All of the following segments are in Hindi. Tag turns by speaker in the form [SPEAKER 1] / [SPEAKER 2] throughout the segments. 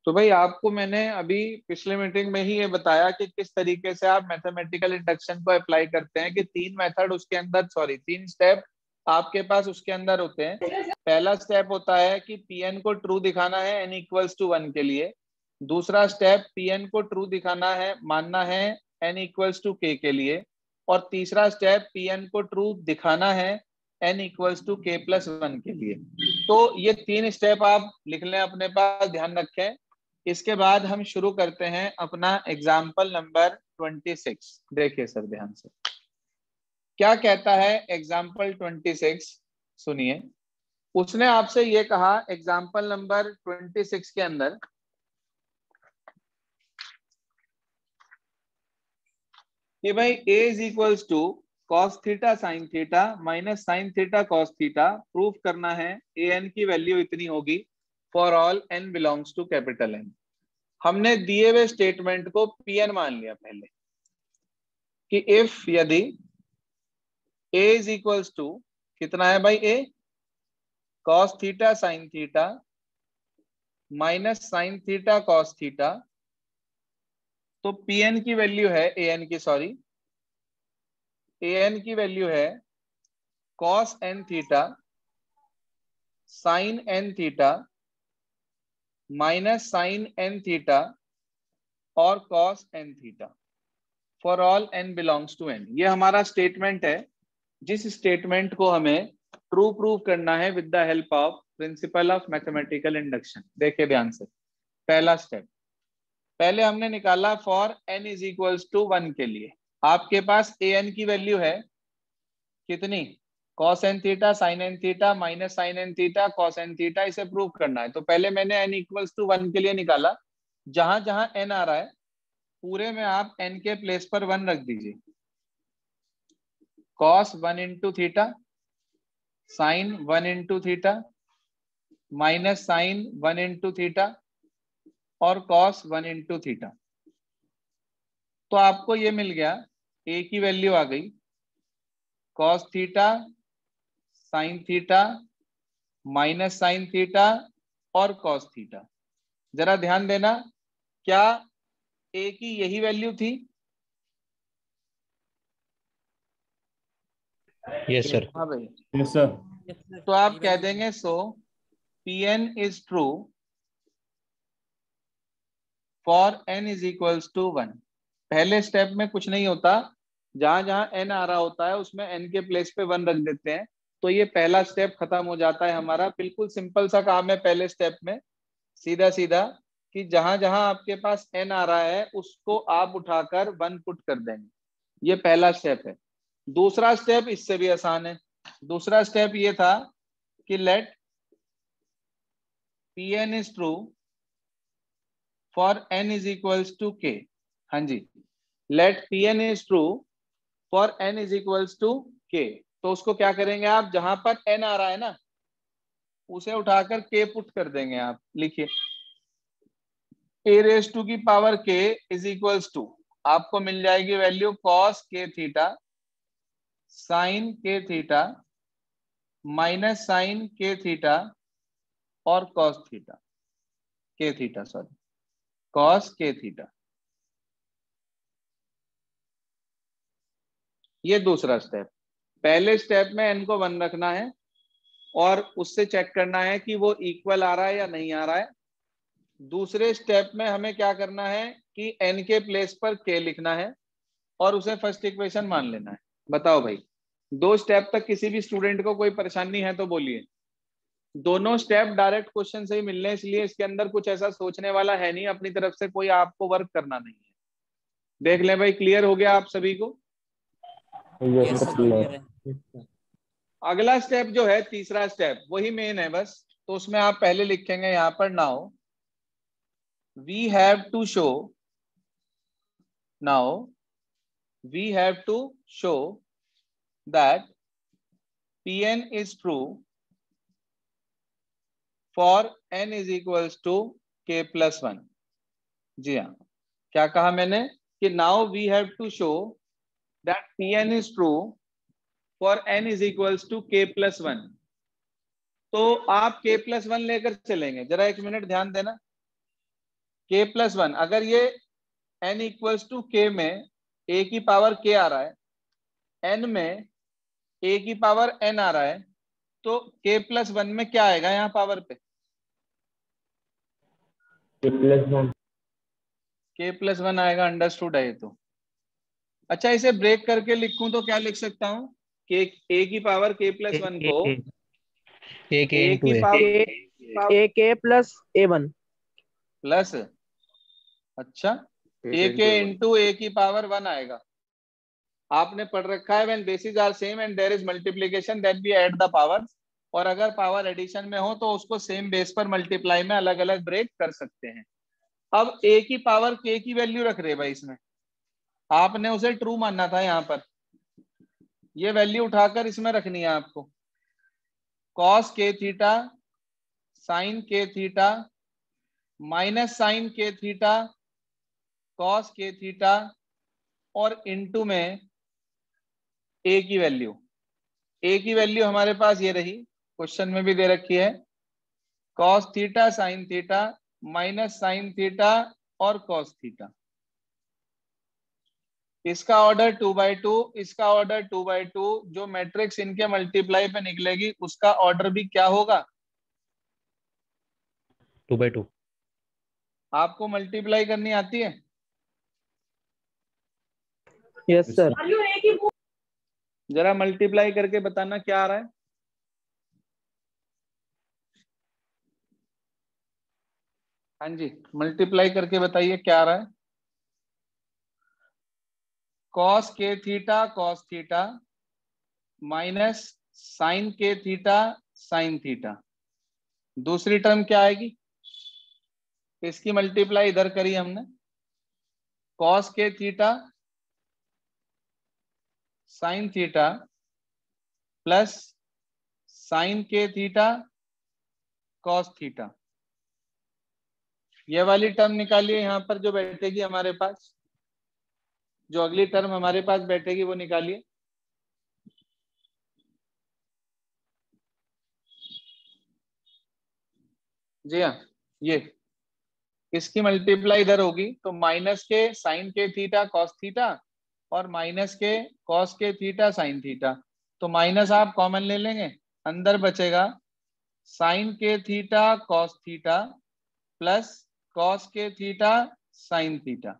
[SPEAKER 1] तो भाई आपको मैंने अभी पिछले मीटिंग में ही ये बताया कि किस तरीके से आप मैथमेटिकल इंडक्शन को अप्लाई करते हैं, कि तीन मेथड उसके अंदर, सॉरी तीन स्टेप आपके पास उसके अंदर होते हैं। पहला स्टेप होता है कि Pn को ट्रू दिखाना है n इक्वल्स टू 1 के लिए। दूसरा स्टेप Pn को ट्रू दिखाना है, मानना है n इक्वल्स टू k के लिए। और तीसरा स्टेप Pn को ट्रू दिखाना है n equals to k plus 1 के लिए। तो ये तीन स्टेप आप लिख लें अपने पास, ध्यान रखें। इसके बाद हम शुरू करते हैं अपना एग्जाम्पल नंबर 26। देखिए सर ध्यान से क्या कहता है एग्जाम्पल 26, सुनिए। उसने आपसे ये कहा एग्जाम्पल नंबर 26 के अंदर कि भाई a is equals to cos theta sine theta minus sine theta cos theta proof करना है a n की वैल्यू इतनी होगी for all n belongs to capital N। हमने दिए हुए स्टेटमेंट को Pn मान लिया पहले कि इफ यदि a इज इक्वल्स टू कितना है भाई a cos theta sine theta minus sine theta cos theta, तो Pn की वैल्यू है an की, सॉरी an की वैल्यू है cos n theta sine n theta minus sine n theta और cos n theta for all n belongs to n। ये हमारा स्टेटमेंट है, जिस स्टेटमेंट को हमें ट्रू प्रूव करना है with the help of principle of mathematical induction. देखिए ध्यान से, पहला स्टेप पहले हमने निकाला for n is equals to 1 के लिए। आपके पास an की वैल्यू है कितनी, cos n theta sin n theta minus sin n theta cos n theta, इसे प्रूव करना है। तो पहले मैंने n इक्वल्स टू 1 के लिए निकाला। जहां जहां n आ रहा है पूरे में आप n के प्लेस पर 1 रख दीजिए। cos 1 into theta, sine 1 into theta minus sine 1 into theta और cos 1 इंटू थीटा। तो आपको ये मिल गया, a की वैल्यू आ गई cos theta sine theta minus sine theta और cos थीटा। जरा ध्यान देना, क्या a की यही वैल्यू थी?
[SPEAKER 2] Yes sir.
[SPEAKER 1] हाँ भाई,
[SPEAKER 3] यस सर।
[SPEAKER 1] तो आप कह देंगे so Pn is true for n is equals to 1। पहले स्टेप में कुछ नहीं होता, जहां जहां n आ रहा होता है उसमें n के प्लेस पे 1 रख देते हैं। तो ये पहला स्टेप खत्म हो जाता है हमारा। बिल्कुल सिंपल सा काम है पहले स्टेप में, सीधा सीधा कि जहां जहां आपके पास n आ रहा है उसको आप उठाकर 1 पुट कर देंगे। ये पहला स्टेप है। दूसरा स्टेप इससे भी आसान है। दूसरा स्टेप ये था कि let Pn is true for n is equals to k। हाँ जी, let Pn is true for n is equals to k। तो उसको क्या करेंगे आप, जहां पर n आ रहा है ना उसे उठाकर k पुट कर देंगे। आप लिखिए a रेज टू की power k is equals to, आपको मिल जाएगी value cos k theta sine k theta minus sine k theta और cos theta, k theta sorry cos k theta. ये दूसरा स्टेप। पहले स्टेप में n को 1 रखना है और उससे चेक करना है कि वो इक्वल आ रहा है या नहीं आ रहा है। दूसरे स्टेप में हमें क्या करना है कि n के प्लेस पर k लिखना है और उसे फर्स्ट इक्वेशन मान लेना है। बताओ भाई, दो स्टेप तक किसी भी स्टूडेंट को कोई परेशानी है तो बोलिए। दोनों स्टेप डायरेक्ट क्वेश्चन से ही मिलने, इसलिए इसके अंदर कुछ ऐसा सोचने वाला है नहीं, अपनी तरफ से कोई आपको वर्क करना नहीं है। देख लें भाई, क्लियर हो गया आप सभी को?
[SPEAKER 3] Yes sir.
[SPEAKER 1] अगला स्टेप जो है तीसरा स्टेप वही मेन है बस। तो उसमें आप पहले लिखेंगे यहां पर now we have to show, now we have to show that Pn is true for n is equals to k plus 1। जी हाँ, क्या कहा मैंने कि now we have to show that Pn is true for n is equals to k plus 1। तो आप k plus 1 लेकर चलेंगे। जरा एक मिनट ध्यान देना, k प्लस 1, अगर ये n इक्वल्स टू k में a की पावर k आ रहा है, n में a की पावर n आ रहा है, तो k प्लस 1 में क्या आएगा यहाँ पावर पे?
[SPEAKER 3] k+1
[SPEAKER 1] k प्लस 1 आएगा, अंडरस्टूड है ये तो। अच्छा, इसे ब्रेक करके लिखूं तो क्या लिख सकता हूँ? k, a की पावर k प्लस 1 को
[SPEAKER 2] एक
[SPEAKER 1] a
[SPEAKER 2] इंटू
[SPEAKER 1] की
[SPEAKER 2] ए
[SPEAKER 1] power
[SPEAKER 4] A K plus A1
[SPEAKER 1] plus, अच्छा, a के इंटू a की पावर 1 आएगा। आपने पढ़ रखा है when basis are same and there is multiplication then we add the powers, और अगर पावर एडिशन में हो तो उसको सेम बेस पर मल्टीप्लाई में अलग अलग ब्रेक कर सकते हैं। अब a की पावर k की वैल्यू रख रहे भाई इसमें, आपने उसे ट्रू मानना था, यहाँ पर ये वैल्यू उठाकर इसमें रखनी है आपको। cos k theta sin k theta minus sin k theta cos k theta और इनटू में a की वैल्यू। a की वैल्यू हमारे पास ये रही, क्वेश्चन में भी दे रखी है, cos theta sin theta minus sin theta और cos थीटा। इसका ऑर्डर 2/2, इसका ऑर्डर 2/2, जो मैट्रिक्स इनके मल्टीप्लाई पे निकलेगी उसका ऑर्डर भी क्या होगा?
[SPEAKER 2] 2/2।
[SPEAKER 1] आपको मल्टीप्लाई करनी आती है?
[SPEAKER 4] Yes sir.
[SPEAKER 1] जरा मल्टीप्लाई करके बताना क्या आ रहा है। हाँ जी, मल्टीप्लाई करके बताइए क्या आ रहा है। cos k theta minus sin k theta sin theta. दूसरी टर्म क्या आएगी? इसकी मल्टीप्लाई इधर करी हमने, cos k theta sin theta plus sin k theta cos theta. ये वाली टर्म निकालिए यहाँ पर जो बैठेगी हमारे पास, जो अगली टर्म हमारे पास बैठेगी वो निकालिए। जी हाँ, ये इसकी मल्टीप्लाई इधर होगी तो माइनस के साइन के थीटा कॉस थीटा और माइनस के कॉस के थीटा साइन थीटा, तो माइनस आप कॉमन ले लेंगे, अंदर बचेगा साइन के theta cos theta plus cos के थीटा साइन थीटा।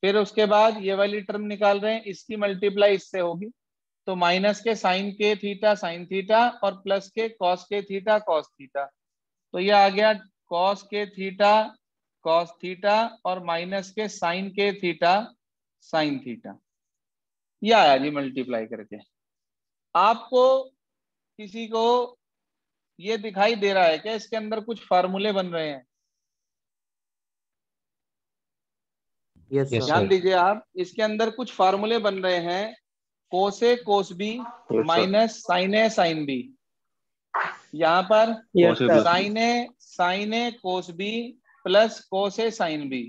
[SPEAKER 1] फिर उसके बाद ये वाली टर्म निकाल रहे हैं, इसकी मल्टीप्लाई इससे होगी तो माइनस के साइन के थीटा साइन थीटा और प्लस के कॉस के थीटा कॉस थीटा, तो ये आ गया कॉस के थीटा कॉस थीटा और माइनस के साइन के थीटा साइन थीटा। ये आया जी मल्टीप्लाई करके। आपको किसी को ये दिखाई दे रहा है क्या इसके अंदर कुछ फार्मूले बन रहे हैं?
[SPEAKER 4] Yes
[SPEAKER 2] Yes,
[SPEAKER 4] sir.
[SPEAKER 1] ध्यान
[SPEAKER 2] sir.
[SPEAKER 1] दीजिए आप, इसके अंदर कुछ फार्मूले बन रहे हैं, cos A cos B minus sine A sine B. यहाँ पर
[SPEAKER 4] yes sir.
[SPEAKER 1] Sine A cos B plus cos A sine B,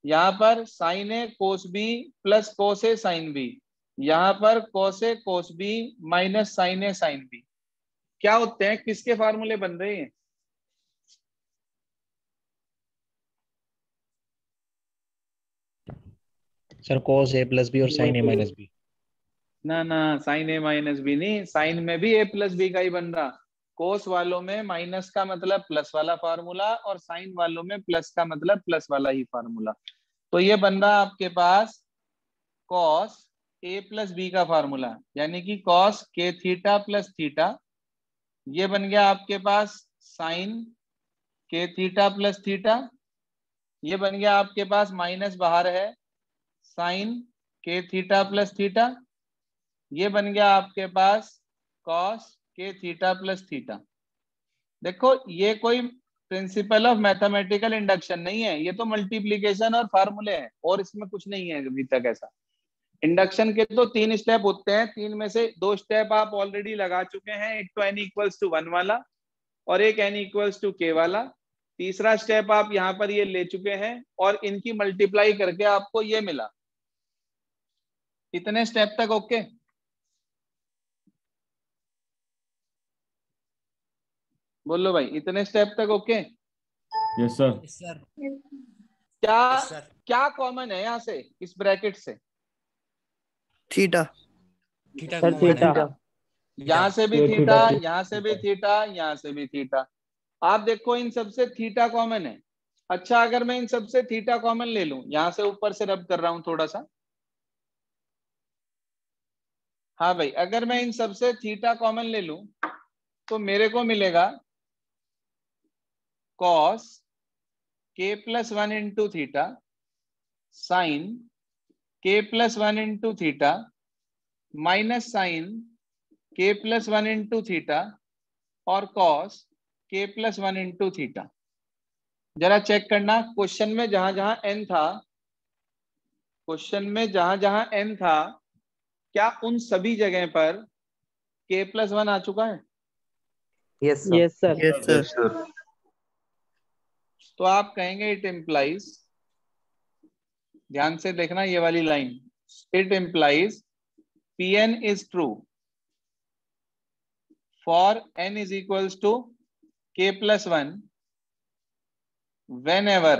[SPEAKER 1] यहाँ पर sine A cos B plus cos A sine B, यहाँ पर cos A cos B minus sine A sine B. क्या होते हैं, किसके फार्मूले बन रहे हैं?
[SPEAKER 2] Sir cos a plus B और sin a माइनस बी।
[SPEAKER 1] ना ना, साइन ए माइनस बी नहीं, साइन में भी ए प्लस बी का ही बन रहा। कोस वालों में माइनस का मतलब प्लस वाला फार्मूला और साइन वालों में प्लस का मतलब प्लस वाला ही फार्मूला। तो ये बन रहा आपके पास कॉस ए प्लस बी का फार्मूला, यानी कि कॉस के थीटा प्लस थीटा। ये बन गया आपके पास साइन के थीटा प्लस थीटा। ये बन गया आपके पास माइनस बाहर है साइन के थीटा प्लस थीटा। ये बन गया आपके पास कॉस के थीटा प्लस थीटा। देखो ये कोई प्रिंसिपल ऑफ मैथमेटिकल इंडक्शन नहीं है, ये तो मल्टीप्लीकेशन और फार्मूले हैं और इसमें कुछ नहीं है अभी तक ऐसा। इंडक्शन के तो 3 स्टेप होते हैं, 3 में से 2 स्टेप आप ऑलरेडी लगा चुके हैं, एक तो n इक्वल्स टू 1 वाला और एक n इक्वल्स टू k वाला। तीसरा स्टेप आप यहाँ पर ये ले चुके हैं और इनकी मल्टीप्लाई करके आपको ये मिला। इतने स्टेप तक ओके? बोलो भाई, इतने स्टेप तक okay?
[SPEAKER 3] Yes sir.
[SPEAKER 5] Yes sir.
[SPEAKER 1] क्या
[SPEAKER 5] यस सर।
[SPEAKER 1] क्या कॉमन है यहाँ से इस ब्रैकेट से?
[SPEAKER 6] थीटा।
[SPEAKER 5] थीटा
[SPEAKER 4] सर
[SPEAKER 5] कॉमन है।
[SPEAKER 4] थीटा।
[SPEAKER 1] यहाँ से भी
[SPEAKER 3] ये
[SPEAKER 1] थीटा,
[SPEAKER 3] थीटा।
[SPEAKER 1] यहाँ से भी थीटा, यहाँ से भी थीटा। आप देखो इन सबसे थीटा कॉमन है। अच्छा, अगर मैं इन सबसे थीटा कॉमन ले लूं, यहां से ऊपर से रब कर रहा हूं थोड़ा सा। हाँ भाई, अगर मैं इन सबसे थीटा कॉमन ले लूं तो मेरे को मिलेगा cos K plus 1 into theta sine K plus 1 into theta minus sine K plus 1 into theta और cos K plus 1 into theta. जरा चेक करना, क्वेश्चन में जहां जहां n था, क्वेश्चन में जहां जहां n था, क्या उन सभी जगह पर k प्लस 1 आ चुका है?
[SPEAKER 4] Yes sir.
[SPEAKER 6] Yes sir.
[SPEAKER 1] तो आप कहेंगे इट इम्प्लाइज, ध्यान से देखना ये वाली line, it implies Pn is true for n is equals to k plus 1 whenever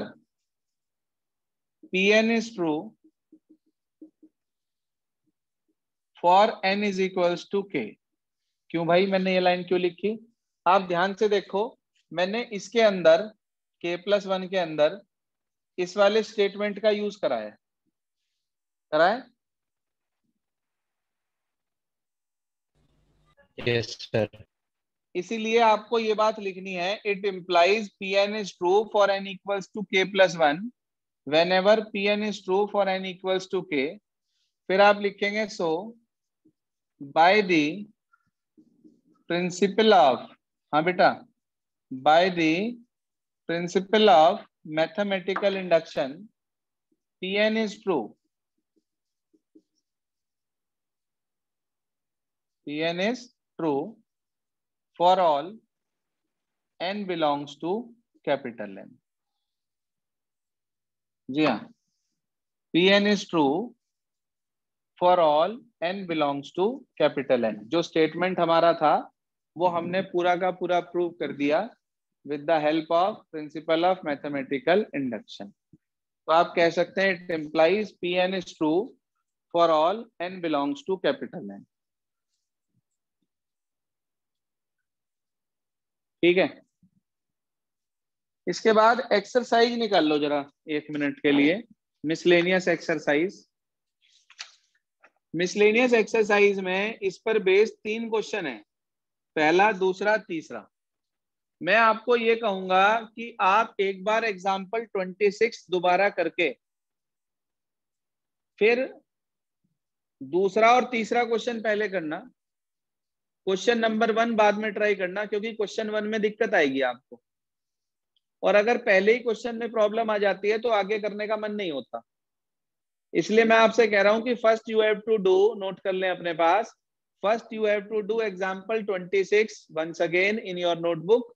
[SPEAKER 1] Pn is true for n is equals to k। क्यों भाई मैंने ये लाइन क्यों लिखी? आप ध्यान से देखो, मैंने इसके अंदर k plus 1 के अंदर इस वाले स्टेटमेंट का यूज कराया है।
[SPEAKER 2] Yes sir.
[SPEAKER 1] इसीलिए आपको ये बात लिखनी है, it implies Pn is true for n equals to k plus 1 whenever Pn is true for n equals to k। फिर आप लिखेंगे so by the principle of, हाँ बेटा, by the principle of mathematical induction Pn is true, Pn is true for all n belongs to capital N। जी हाँ, Pn is true for all n belongs to capital N। जो स्टेटमेंट हमारा था वो हमने पूरा का पूरा प्रूव कर दिया with the help of principle of mathematical induction। तो आप कह सकते हैं it implies Pn is true for all n belongs to capital N। ठीक है, इसके बाद एक्सरसाइज निकाल लो जरा 1 मिनट के लिए, मिसलेनियस एक्सरसाइज। मिसलेनियस एक्सरसाइज में इस पर बेस्ड 3 क्वेश्चन है, पहला, दूसरा, तीसरा। मैं आपको ये कहूंगा कि आप एक बार एग्जाम्पल 26 दोबारा करके फिर दूसरा और तीसरा क्वेश्चन पहले करना, क्वेश्चन नंबर 1 बाद में ट्राई करना, क्योंकि क्वेश्चन 1 में दिक्कत आएगी आपको, और अगर पहले ही क्वेश्चन में प्रॉब्लम आ जाती है तो आगे करने का मन नहीं होता। इसलिए मैं आपसे कह रहा हूं कि first you have to do, note कर लें अपने पास, first you have to do example 26 once again in your notebook,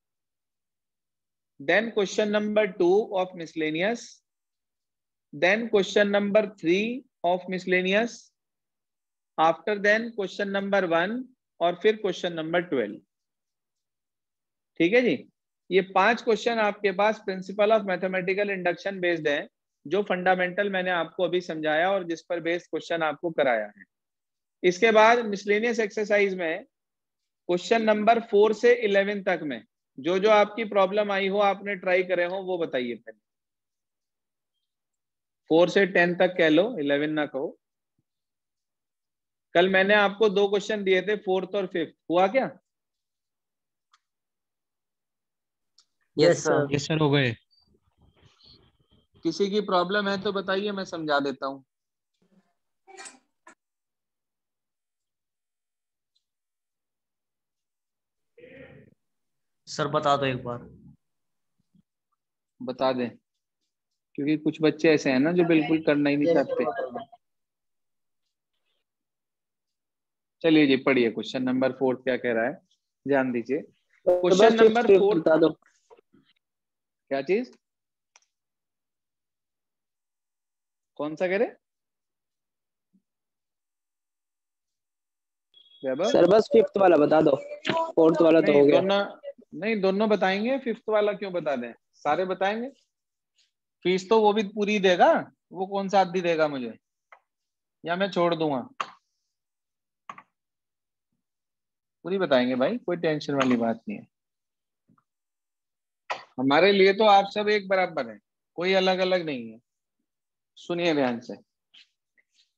[SPEAKER 1] then question number 2 of miscellaneous, then question number 3 of miscellaneous, after then question number 1 और फिर क्वेश्चन नंबर 12। ठीक है जी, ये 5 क्वेश्चन आपके पास principle of mathematical induction based है, जो फंडामेंटल मैंने आपको अभी समझाया और जिस पर बेस्ड क्वेश्चन आपको कराया है। इसके बाद मिसलेनियस एक्सरसाइज में क्वेश्चन नंबर 4 से 11 तक में जो जो आपकी प्रॉब्लम आई हो, आपने ट्राई करे हो, वो बताइए पहले। 4 से 10 तक कह लो, 11 ना कहो। कल मैंने आपको 2 क्वेश्चन दिए थे, 4th और 5th, हुआ क्या?
[SPEAKER 4] Yes sir.
[SPEAKER 2] यस सर, हो गए।
[SPEAKER 1] किसी की प्रॉब्लम है तो बताइए, मैं समझा देता हूं।
[SPEAKER 5] सर बता दो एक बार।
[SPEAKER 1] बता दें, क्योंकि कुछ बच्चे ऐसे हैं ना जो बिल्कुल करना ही नहीं चाहते। चलिए जी, पढ़िए क्वेश्चन नंबर 4 क्या कह रहा है, ध्यान दीजिए। क्वेश्चन नंबर 4
[SPEAKER 4] बता दो।
[SPEAKER 1] क्या चीज, कौन सा कह रहे?
[SPEAKER 4] सर बस 5th वाला बता दो, 4th वाला तो
[SPEAKER 1] नहीं,
[SPEAKER 4] हो गया।
[SPEAKER 1] दोनों नहीं, दोनों बताएंगे, 5th वाला क्यों बता दें? सारे बताएंगे? फीस तो वो भी पूरी देगा, वो कौन सा आदमी देगा मुझे, या मैं छोड़ दूंगा? पूरी बताएंगे भाई, कोई टेंशन वाली बात नहीं है। हमारे लिए तो आप सब एक बराबर है, कोई अलग अलग नहीं है। सुनिए ध्यान से,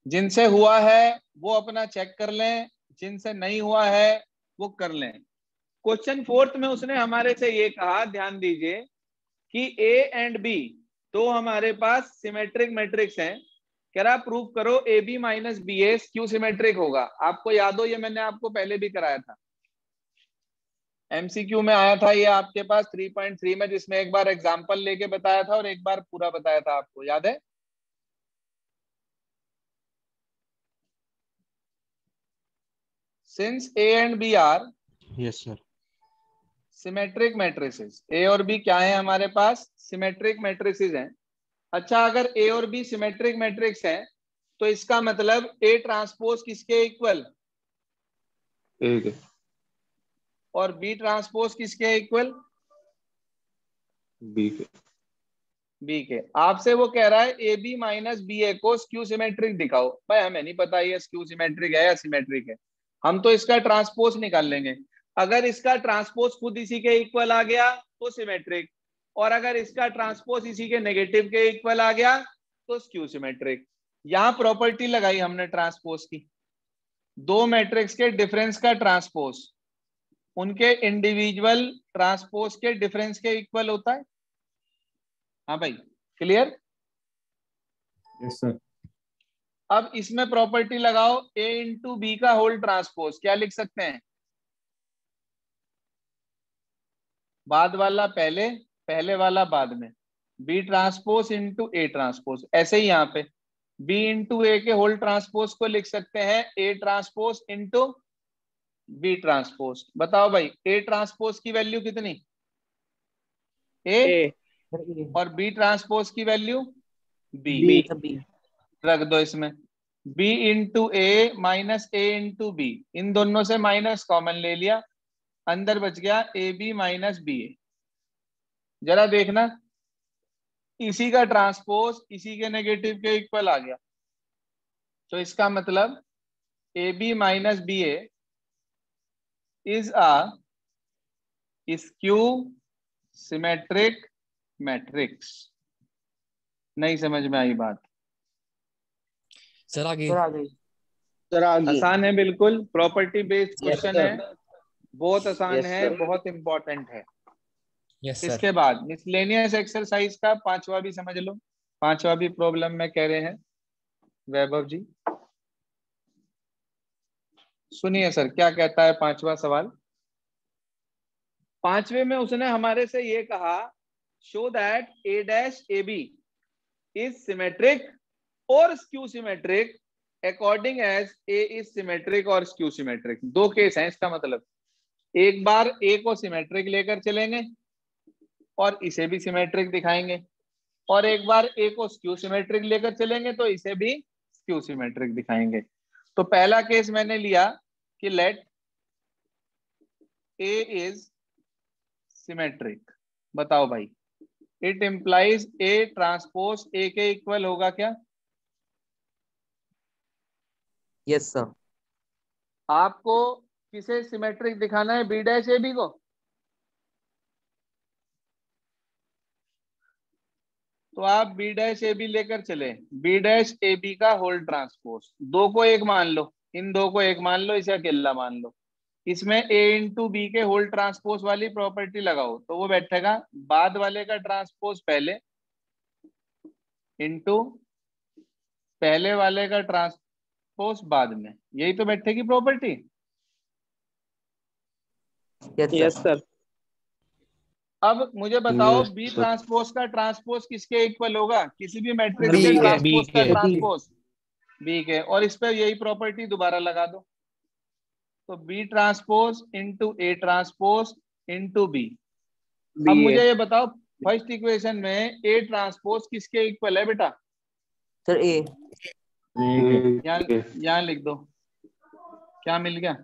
[SPEAKER 1] जिनसे हुआ है वो अपना चेक कर लें, जिनसे नहीं हुआ है वो कर लें। क्वेश्चन 4th में उसने हमारे से ये कहा, ध्यान दीजिए, कि ए एंड बी तो हमारे पास सिमेट्रिक मैट्रिक्स हैं। कह रहा प्रूव करो A B minus B A skew symmetric होगा। आपको याद हो, ये मैंने आपको पहले भी कराया था, एमसीक्यू में आया था ये आपके पास 3.3 में, जिसमें एक बार एग्जांपल लेके बताया था और एक बार पूरा बताया था। आपको याद है? Since A and B are
[SPEAKER 2] yes sir.
[SPEAKER 1] Symmetric matrices, A और बी क्या है हमारे पास? सिमेट्रिक मैट्रिसेस हैं। अच्छा, अगर ए और बी सिमेट्रिक मैट्रिक्स हैं तो इसका मतलब ए ट्रांसपोज किसके इक्वल?
[SPEAKER 3] ए के।
[SPEAKER 1] और बी ट्रांसपोज किसके इक्वल?
[SPEAKER 3] बी के।
[SPEAKER 1] बी के। आपसे वो कह रहा है ए बी माइनस बी ए को स्क्यू सिमेट्रिक दिखाओ। भाई हमें नहीं पता ये स्क्यू सिमेट्रिक है या सिमेट्रिक है, हम तो इसका ट्रांसपोज निकाल लेंगे। अगर इसका ट्रांसपोज खुद इसी के इक्वल आ गया तो सिमेट्रिक, और अगर इसका ट्रांसपोज इसी के नेगेटिव के इक्वल आ गया तो स्क्यू सिमेट्रिक। यहां प्रॉपर्टी लगाई हमने ट्रांसपोज की, दो मैट्रिक्स के डिफरेंस का ट्रांसपोज उनके इंडिविजुअल ट्रांसपोज के डिफरेंस के इक्वल होता है। हाँ भाई, क्लियर?
[SPEAKER 3] Yes sir.
[SPEAKER 1] अब इसमें प्रॉपर्टी लगाओ, ए इंटू बी का होल ट्रांसपोज क्या लिख सकते हैं? बाद वाला पहले, पहले वाला बाद में, B transpose into A transpose. ऐसे ही यहाँ पे बी इंटू ए के होल ट्रांसपोज को लिख सकते हैं A transpose into B transpose. बताओ भाई, ए ट्रांसपोज की वैल्यू कितनी? ए। और बी ट्रांसपोज की वैल्यू बी। रख दो इसमें, B into A minus A into B, इन दोनों से माइनस कॉमन ले लिया, अंदर बच गया A B minus B A. जरा देखना, इसी का ट्रांसपोज इसी के नेगेटिव के इक्वल आ गया, तो इसका मतलब A B minus B A is a skew symmetric matrix. नहीं समझ में आई बात?
[SPEAKER 5] सर आगे।
[SPEAKER 1] आसान है बिल्कुल, प्रॉपर्टी बेस्ड क्वेश्चन है, बहुत आसान है, बहुत इंपॉर्टेंट है।
[SPEAKER 5] Yes sir.
[SPEAKER 1] इसके बाद मिसलेनियस एक्सरसाइज का 5वां भी समझ लो, 5वां भी प्रॉब्लम में कह रहे हैं वैभव जी। सुनिए सर क्या कहता है 5वां सवाल। 5वें में उसने हमारे से ये कहा, show that A dash A B is symmetric और skew symmetric according as A is symmetric और स्क्यू सिमेट्रिक। दो केस हैं इसका मतलब, एक बार ए को सिमेट्रिक लेकर चलेंगे और इसे भी सिमेट्रिक दिखाएंगे, और एक बार ए को स्क्यू सिमेट्रिक लेकर चलेंगे तो इसे भी स्क्यू सिमेट्रिक दिखाएंगे। तो पहला केस मैंने लिया कि लेट ए इज सिमेट्रिक। बताओ भाई, it implies A transpose A के इक्वल होगा क्या?
[SPEAKER 4] Yes sir.
[SPEAKER 1] आपको किसे सिमेट्रिक दिखाना है, बी डैश ए बी को? तो आप बी डैश ए बी लेकर चले, बी डैश ए बी का होल ट्रांसपोज, दो को एक मान लो, इन दो को एक मान लो, इसे अकेला मान लो, इसमें ए इंटू बी के होल ट्रांसपोज वाली प्रॉपर्टी लगाओ, तो वो बैठेगा बाद वाले का ट्रांसपोज पहले इंटू पहले वाले का ट्रांसपोज बाद में, यही तो बैठेगी प्रॉपर्टी।
[SPEAKER 4] Yes sir.
[SPEAKER 1] अब मुझे बताओ
[SPEAKER 3] Yes,
[SPEAKER 1] बी
[SPEAKER 3] sir.
[SPEAKER 1] ट्रांसपोज का ट्रांसपोज किसके इक्वल होगा? किसी भी मैट्रिक्स
[SPEAKER 2] B
[SPEAKER 1] के
[SPEAKER 2] के,
[SPEAKER 1] ट्रांसपोज
[SPEAKER 2] B
[SPEAKER 1] का
[SPEAKER 2] के।
[SPEAKER 1] ट्रांसपोज बी के, और इस पे यही प्रॉपर्टी दोबारा लगा दो, तो B transpose into A transpose into B. अब मुझे ये बताओ, फर्स्ट इक्वेशन में ए ट्रांसपोज किसके इक्वल है बेटा?
[SPEAKER 4] सर ए।
[SPEAKER 1] यहाँ लिख दो, क्या मिल गया?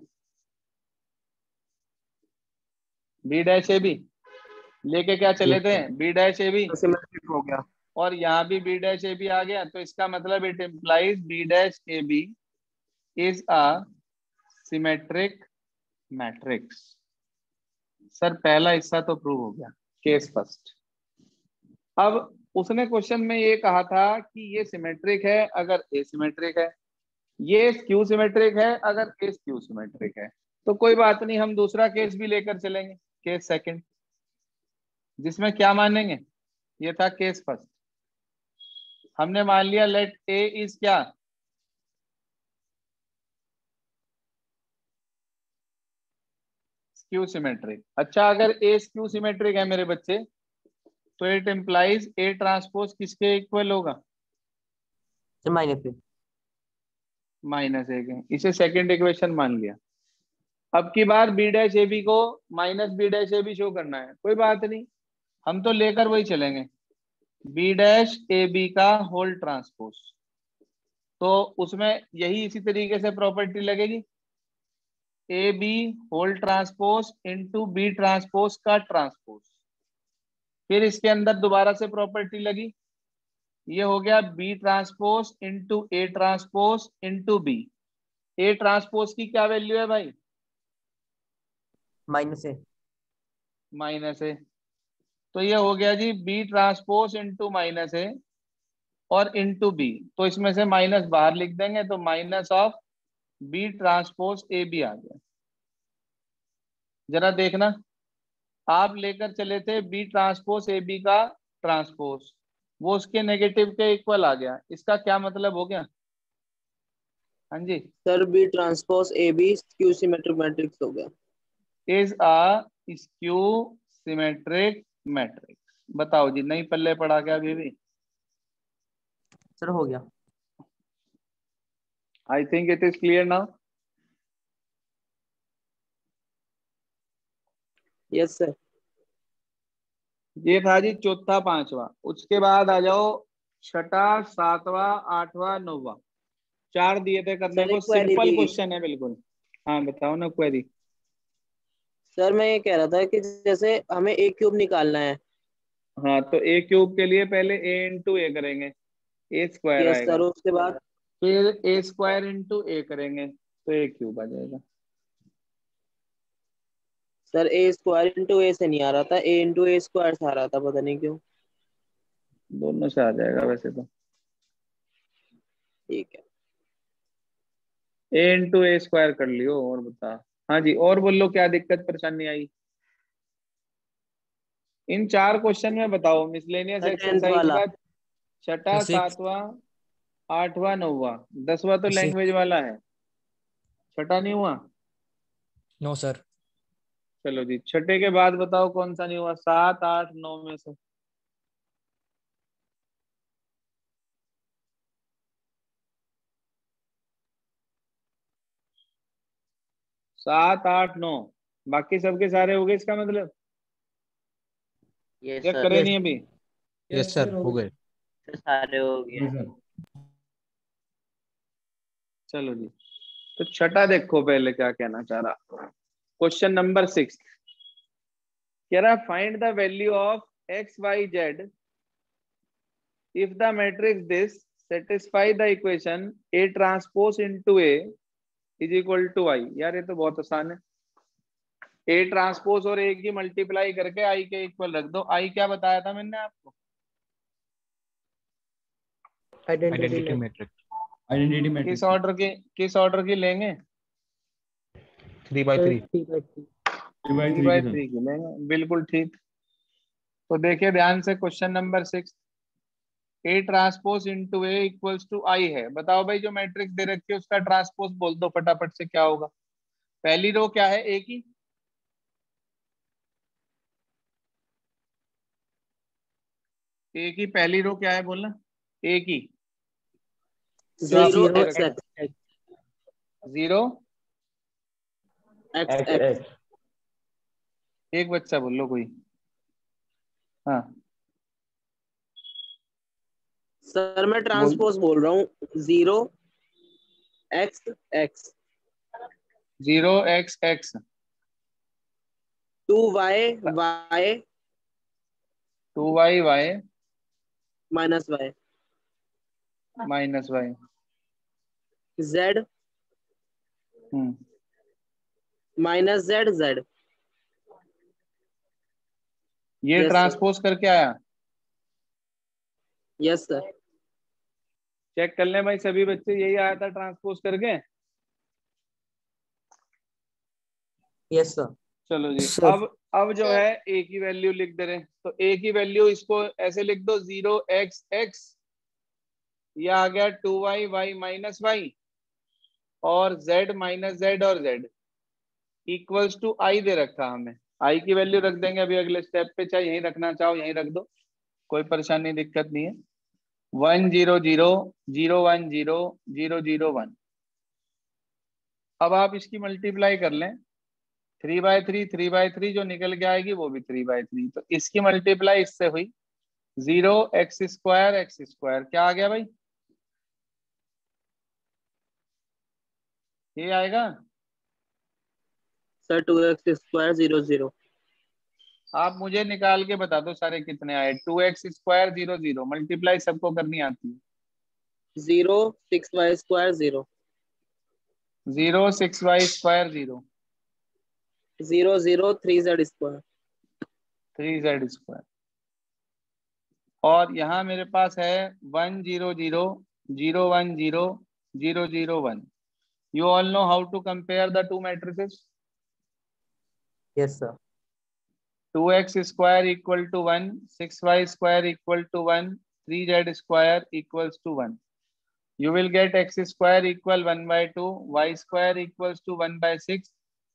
[SPEAKER 1] बी डैश ए बी लेके क्या चले थे, बी डैश ए बी,
[SPEAKER 4] तो सिमेट्रिक हो गया।
[SPEAKER 1] और यहाँ भी बी डैश ए बी आ गया, तो इसका मतलब it implies B dash A B is a symmetric matrix. Sir पहला हिस्सा तो प्रूव हो गया, केस फर्स्ट। अब उसने क्वेश्चन में ये कहा था कि ये सिमेट्रिक है अगर ए सिमेट्रिक है, ये स्क्यू सिमेट्रिक है अगर ए स्क्यू सिमेट्रिक है। तो कोई बात नहीं, हम दूसरा केस भी लेकर चलेंगे, केस सेकंड, जिसमें क्या मानेंगे, ये था केस फर्स्ट। हमने मान लिया लेट ए इज क्या, स्क्यू सिमेट्रिक। अच्छा अगर ए स्क्यू सिमेट्रिक है मेरे बच्चे, तो इट इम्प्लाइज ए ट्रांसपोज किसके इक्वल होगा,
[SPEAKER 4] माइनस ए।
[SPEAKER 1] माइनस ए के। इसे सेकंड इक्वेशन मान लिया। अब की बार बी डैश ए बी को minus B dash A B show करना है, कोई बात नहीं, हम तो लेकर वही चलेंगे, बी डैश ए बी का होल ट्रांसपोज। तो उसमें यही इसी तरीके से प्रॉपर्टी लगेगी, A B whole transpose into B transpose का ट्रांसपोज। फिर इसके अंदर दोबारा से प्रॉपर्टी लगी, ये हो गया B transpose into A transpose into B. A transpose की क्या वैल्यू है भाई,
[SPEAKER 4] माइनस ए।
[SPEAKER 1] माइनस ए। तो ये हो गया जी B transpose into minus A और इंटू बी। तो इसमें से माइनस बाहर लिख देंगे, तो minus of B transpose A B आ गया। जरा देखना, आप लेकर चले थे बी ट्रांसपोज ए बी का ट्रांसपोज, वो उसके नेगेटिव के इक्वल आ गया, इसका क्या मतलब हो गया, हाँ जी,
[SPEAKER 7] sir B transpose A B skew symmetric matrix हो गया।
[SPEAKER 1] Is a skew symmetric matrix. बताओ जी, नहीं पल्ले पड़ा क्या अभी भी?
[SPEAKER 4] सर हो गया।
[SPEAKER 1] I think it is clear now.
[SPEAKER 7] Yes sir.
[SPEAKER 1] ये था जी चौथा पांचवा। उसके बाद आ जाओ छठा सातवां आठवां नौवां। चार दिए थे करने
[SPEAKER 7] सर
[SPEAKER 1] को,
[SPEAKER 7] एक क्वेरी
[SPEAKER 1] सिंपल
[SPEAKER 7] थी।
[SPEAKER 1] क्वेश्चन है बिल्कुल। हाँ बताओ ना क्वेरी।
[SPEAKER 7] सर मैं ये कह रहा था कि जैसे हमें ए क्यूब निकालना है।
[SPEAKER 1] हाँ तो ए क्यूब के लिए पहले ए इंटू ए करेंगे, ए स्क्वायर
[SPEAKER 7] यस
[SPEAKER 1] आएगा,
[SPEAKER 7] सर, उसके बाद
[SPEAKER 1] फिर ए स्क्वायर इंटू ए करेंगे तो ए क्यूब आ जाएगा।
[SPEAKER 7] सर ए स्क्वायर इंटू ए से नहीं आ रहा था, ए इंटू ए स्क्वायर से आ रहा था, पता नहीं क्यों।
[SPEAKER 1] दोनों से आ जाएगा वैसे तो।
[SPEAKER 7] ठीक है।
[SPEAKER 1] ए इंटू ए स्क्वायर कर लियो। और बता, हाँ जी और बोलो क्या दिक्कत परेशानी आई इन चार क्वेश्चन में, बताओ। मिसलेनियस
[SPEAKER 7] सर 10th
[SPEAKER 1] एक्सरसाइज
[SPEAKER 7] वाला।
[SPEAKER 1] का छठा
[SPEAKER 5] सर सिक्स,
[SPEAKER 1] सातवां आठवां नौवां, 10वां तो
[SPEAKER 5] सिक्स,
[SPEAKER 1] लैंग्वेज वाला है, छठा नहीं हुआ।
[SPEAKER 5] No sir.
[SPEAKER 1] चलो जी छठे के बाद बताओ कौन सा नहीं हुआ, 7 8 9 में से। 7 8 9, बाकी सबके सारे हो गए इसका मतलब,
[SPEAKER 4] यस
[SPEAKER 1] या
[SPEAKER 4] सर।
[SPEAKER 1] करे नहीं अभी?
[SPEAKER 2] यस सर हो गए।
[SPEAKER 4] सारे हो गए।
[SPEAKER 1] चलो जी तो छठा देखो पहले क्या कहना चाह रहा। क्वेश्चन नंबर 6 कह रहा find the value of X Y Z if the matrix this satisfy the equation A transpose into A is equal to I. यार ये तो बहुत आसान है, ए ट्रांसपोज और ए की मल्टीप्लाई करके आई के इक्वल रख दो। आई क्या बताया था मैंने आपको,
[SPEAKER 2] आइडेंटिटी मैट्रिक्स।
[SPEAKER 3] Identity matrix.
[SPEAKER 1] किस ऑर्डर की लेंगे,
[SPEAKER 2] 3x3।
[SPEAKER 1] 3x3 की लेंगे, बिल्कुल ठीक। तो देखिए ध्यान से question number 6, A transpose into A equals to I है। बताओ भाई जो मैट्रिक्स दे रखी है उसका ट्रांसपोज बोल दो फटाफट से, क्या होगा। पहली रो क्या है, ए की, ए की पहली रो क्या है बोलना, ए की जो आपको
[SPEAKER 7] जीरो
[SPEAKER 1] दे
[SPEAKER 7] एक्स
[SPEAKER 1] रखा है,
[SPEAKER 7] एक्स
[SPEAKER 1] 0
[SPEAKER 7] एक्स एक्स।
[SPEAKER 1] एक बच्चा बोल लो कोई। हाँ
[SPEAKER 7] सर मैं ट्रांसपोज बोल रहा हूँ, 0 X X
[SPEAKER 1] 0 x x
[SPEAKER 7] 2 Y Y
[SPEAKER 1] 2y
[SPEAKER 7] minus Y
[SPEAKER 1] minus Y.
[SPEAKER 7] Z minus Z Z.
[SPEAKER 1] ये
[SPEAKER 7] Yes,
[SPEAKER 1] ट्रांसपोज करके आया।
[SPEAKER 7] Yes sir.
[SPEAKER 1] चेक कर लें भाई सभी बच्चे, यही आया था ट्रांसपोज करके।
[SPEAKER 4] Yes sir.
[SPEAKER 1] चलो जी,
[SPEAKER 6] सर।
[SPEAKER 1] अब जो है ए की वैल्यू लिख दे रहे हैं, तो ए की वैल्यू इसको ऐसे लिख दो 0x(x), ये आ गया 2y माइनस वाई, और z माइनस जेड, और z इक्वल्स टू आई दे रखा हमें। आई की वैल्यू रख देंगे अभी अगले स्टेप पे, चाहे यहीं रखना चाहो यहीं रख दो, कोई परेशानी दिक्कत नहीं है। 1 0 0 0 1 0 0 0 1। अब आप इसकी मल्टीप्लाई कर लें, 3/3 3/3 जो निकल के आएगी वो भी 3/3, तो इसकी मल्टीप्लाई इससे हुई 0x² क्या आ गया भाई, ये आएगा।
[SPEAKER 7] Sir 2x² 0 0।
[SPEAKER 1] आप मुझे निकाल के बता दो सारे कितने आए। 2x² 0 0 मल्टीप्लाई सबको करनी आती है।
[SPEAKER 7] 0 6y² 0
[SPEAKER 1] 0 6y² 0
[SPEAKER 7] 0 0 3z²।
[SPEAKER 1] 3z²। और यहाँ मेरे पास है 1 0 0 0 1 0 0 0 1। You all know how to compare the two matrices.
[SPEAKER 4] Yes sir.
[SPEAKER 1] 2x² equal to 1, 6y² equal to 1, 3z² equals to 1. You will get x² equal 1/2, y² equals to 1/6,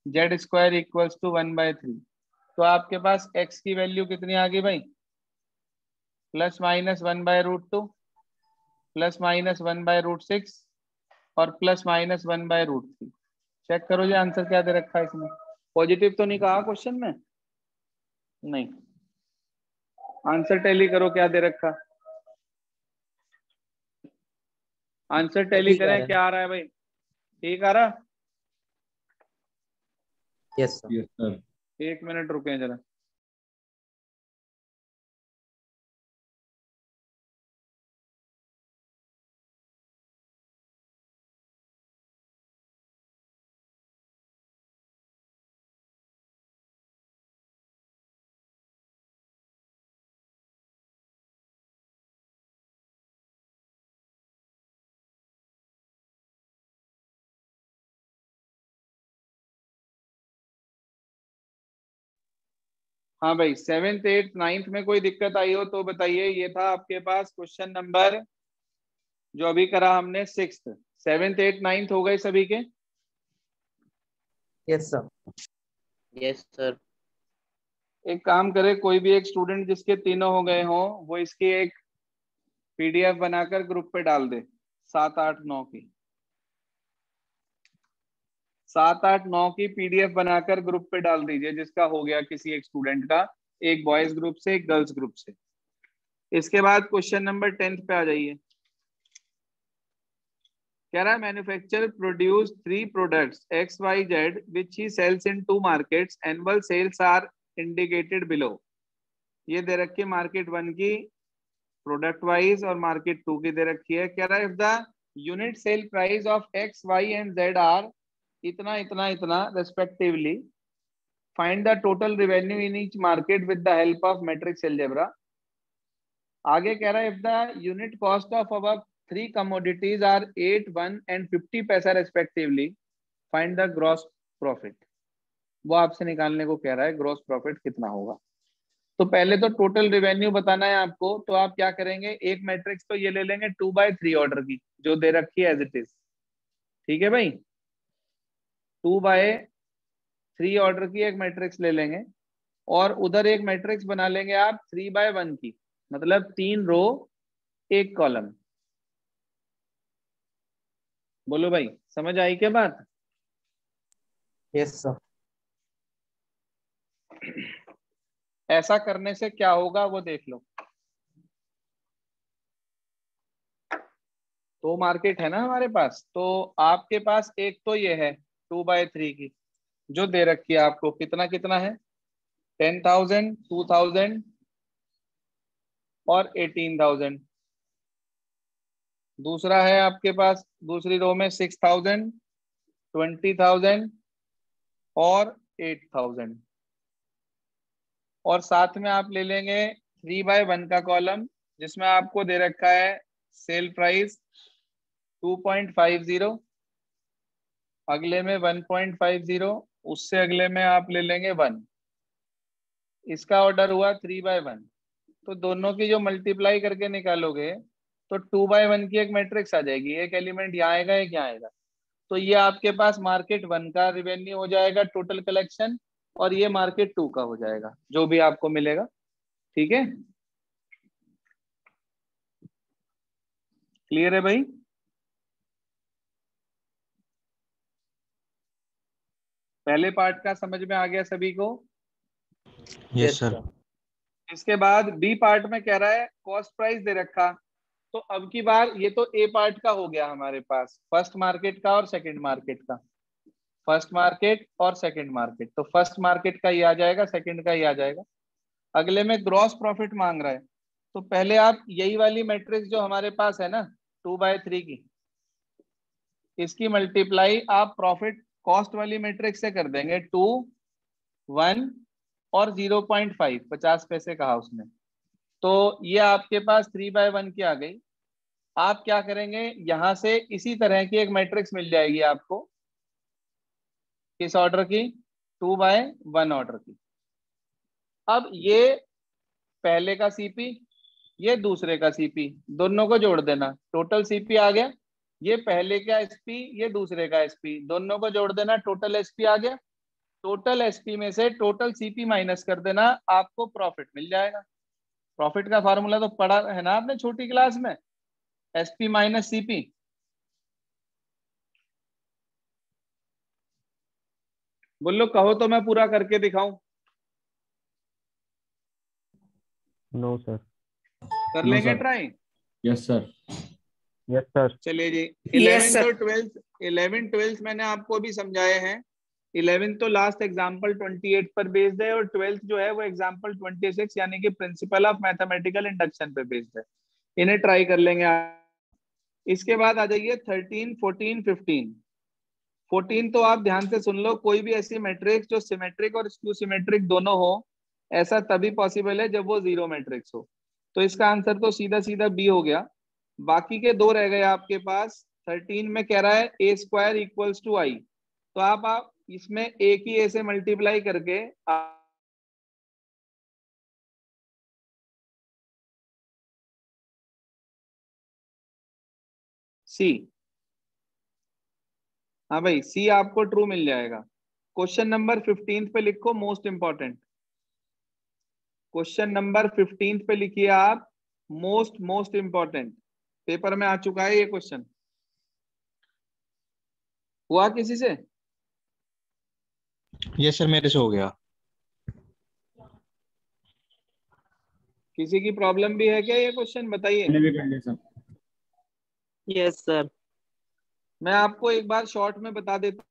[SPEAKER 1] z² equals to 1/3। तो आपके पास x की वैल्यू कितनी आ गई भाई, +-1/√2, +-1/√6 और +-1/√3। चेक करो जी आंसर क्या दे रखा है इसमें। पॉजिटिव तो नहीं कहा क्वेश्चन में, नहीं। आंसर टैली करो क्या दे रखा, आंसर टैली
[SPEAKER 4] ठीक आ
[SPEAKER 1] करें
[SPEAKER 4] रहा
[SPEAKER 1] क्या आ रहा है भाई, ठीक आ रहा।
[SPEAKER 4] है। Yes sir.
[SPEAKER 3] Yes sir.
[SPEAKER 1] 1 minute रुके जरा। हाँ भाई, 7th 8th 9th में कोई दिक्कत आई हो तो बताइए। ये था आपके पास क्वेश्चन नंबर जो अभी करा हमने 6th। 7th 8th 9th हो गए सभी के।
[SPEAKER 4] Yes sir.
[SPEAKER 7] Yes sir.
[SPEAKER 1] एक काम करे, कोई भी एक स्टूडेंट जिसके तीनों हो गए हों वो इसकी एक पीडीएफ बनाकर ग्रुप पे डाल दे। 7 8 9 की 7 8 9 की पीडीएफ बनाकर ग्रुप पे डाल दीजिए, जिसका हो गया किसी एक स्टूडेंट का, एक बॉयज ग्रुप से एक गर्ल्स ग्रुप से। इसके बाद क्वेश्चन नंबर 10th पे आ जाइए। कह रहा है manufacturer produce 3 products XYZ which he sells in 2 markets. Annual sales are indicated below. ये दे रखी है मार्केट 1 की प्रोडक्ट वाइज और मार्केट 2 की दे रखी है। कह रहा है if the unit sell price of X, Y and Z are इतना इतना इतना respectively, find the total revenue in each market with the help of matrix algebra. आगे कह रहा है if the unit cost of above 3 commodities are 8, 1 and 50 paisa respectively, find the gross profit. वो आपसे निकालने को कह रहा है ग्रॉस प्रॉफिट कितना होगा। तो पहले तो टोटल रेवेन्यू बताना है आपको, तो आप क्या करेंगे, एक मैट्रिक्स तो ये ले लेंगे 2/3 ऑर्डर की जो दे रखी है एज इट इज। ठीक है भाई, 2/3 ऑर्डर की एक मैट्रिक्स ले लेंगे, और उधर एक मैट्रिक्स बना लेंगे आप 3/1 की, मतलब 3 रो 1 कॉलम। बोलो भाई, समझ आई क्या बात।
[SPEAKER 4] Yes sir.
[SPEAKER 1] ऐसा करने से क्या होगा वो देख लो। तो मार्केट है ना हमारे पास, तो आपके पास एक तो ये है 2/3 की जो दे रखी है आपको, कितना कितना है, 10,000, 2,000, और 18,000। दूसरा है आपके पास दूसरी रो में 6,000, 20,000 और 8,000। और साथ में आप ले लेंगे 3/1 का कॉलम, जिसमें आपको दे रखा है सेल प्राइस 2.50, अगले में 1.50, उससे अगले में आप ले लेंगे 1। इसका ऑर्डर हुआ 3/1। तो दोनों की जो मल्टीप्लाई करके निकालोगे तो 2/1 की एक मैट्रिक्स आ जाएगी। एक एलिमेंट यहाँ आएगा, एक यहाँ आएगा। तो ये आपके पास मार्केट 1 का रिवेन्यू हो जाएगा टोटल कलेक्शन, और ये मार्केट 2 का हो जाएगा, जो भी आपको मिलेगा। ठीक है, क्लियर है भाई? पहले पार्ट का समझ में आ गया सभी को?
[SPEAKER 2] Yes sir.
[SPEAKER 1] इसके बाद बी पार्ट में कह रहा है कॉस्ट प्राइस दे रखा। तो अब की बार ये तो ए पार्ट का हो गया हमारे पास, फर्स्ट मार्केट का और सेकंड मार्केट का। फर्स्ट मार्केट और सेकंड मार्केट, तो फर्स्ट मार्केट का ये आ जाएगा, सेकंड का ये आ जाएगा। अगले में ग्रॉस प्रॉफिट मांग रहा है। तो पहले आप यही वाली मैट्रिक्स जो हमारे पास है ना 2/3 की, इसकी मल्टीप्लाई आप प्रॉफिट कॉस्ट वाली मैट्रिक्स से कर देंगे। 2, 1 और 0.5, 50 पैसे कहा उसने। तो ये आपके पास 3/1 की आ गई। आप क्या करेंगे, यहां से इसी तरह की एक मैट्रिक्स मिल जाएगी आपको। किस ऑर्डर की? 2/1 ऑर्डर की। अब ये पहले का सीपी, ये दूसरे का सीपी, दोनों को जोड़ देना, टोटल सीपी आ गया। ये पहले का एसपी, ये दूसरे का एसपी, दोनों को जोड़ देना, टोटल एसपी आ गया। टोटल एसपी में से टोटल सीपी माइनस कर देना, आपको प्रॉफिट मिल जाएगा। प्रॉफिट का फार्मूला तो पढ़ा है ना आपने छोटी क्लास में, एसपी माइनस सीपी। बोलो, कहो तो मैं पूरा करके दिखाऊं?
[SPEAKER 2] No sir.
[SPEAKER 1] कर
[SPEAKER 3] No,
[SPEAKER 1] लेंगे
[SPEAKER 3] sir.
[SPEAKER 1] Try?
[SPEAKER 3] Yes sir.
[SPEAKER 2] Yes sir.
[SPEAKER 1] चलिए जी।
[SPEAKER 6] Yes,
[SPEAKER 1] 11th
[SPEAKER 6] sir.
[SPEAKER 1] और 12th मैंने आपको भी समझाए हैं। 11th तो लास्ट एग्जाम्पल 28 पर बेस्ड है, और 12th जो है वो एग्जाम्पल 26 यानी कि प्रिंसिपल ऑफ मैथमेटिकल इंडक्शन पे बेस्ड है। इन्हें ट्राई कर लेंगे आप। इसके बाद आ जाइए 13, 14, 15। 14 तो आप ध्यान से सुन लो, कोई भी ऐसी मैट्रिक्स जो सिमेट्रिक और स्क्यू सिमेट्रिक दोनों हो, ऐसा तभी पॉसिबल है जब वो जीरो मैट्रिक्स हो। तो इसका आंसर तो सीधा सीधा बी हो गया। बाकी के दो रह गए आपके पास। 13 में कह रहा है a² = i। तो आप इसमें a की a से मल्टीप्लाई करके सी, हाँ भाई सी आपको ट्रू मिल जाएगा। क्वेश्चन नंबर 15 पे लिखो, मोस्ट इंपॉर्टेंट। क्वेश्चन नंबर 15 पे लिखिए आप, मोस्ट इंपॉर्टेंट। पेपर में आ चुका है ये क्वेश्चन। हुआ किसी से?
[SPEAKER 2] यस सर, मेरे से हो गया।
[SPEAKER 1] किसी की प्रॉब्लम भी है क्या ये क्वेश्चन? बताइए।
[SPEAKER 3] मैंने भी कर लिया सर।
[SPEAKER 7] Yes sir.
[SPEAKER 1] मैं आपको एक बार शॉर्ट में बता देता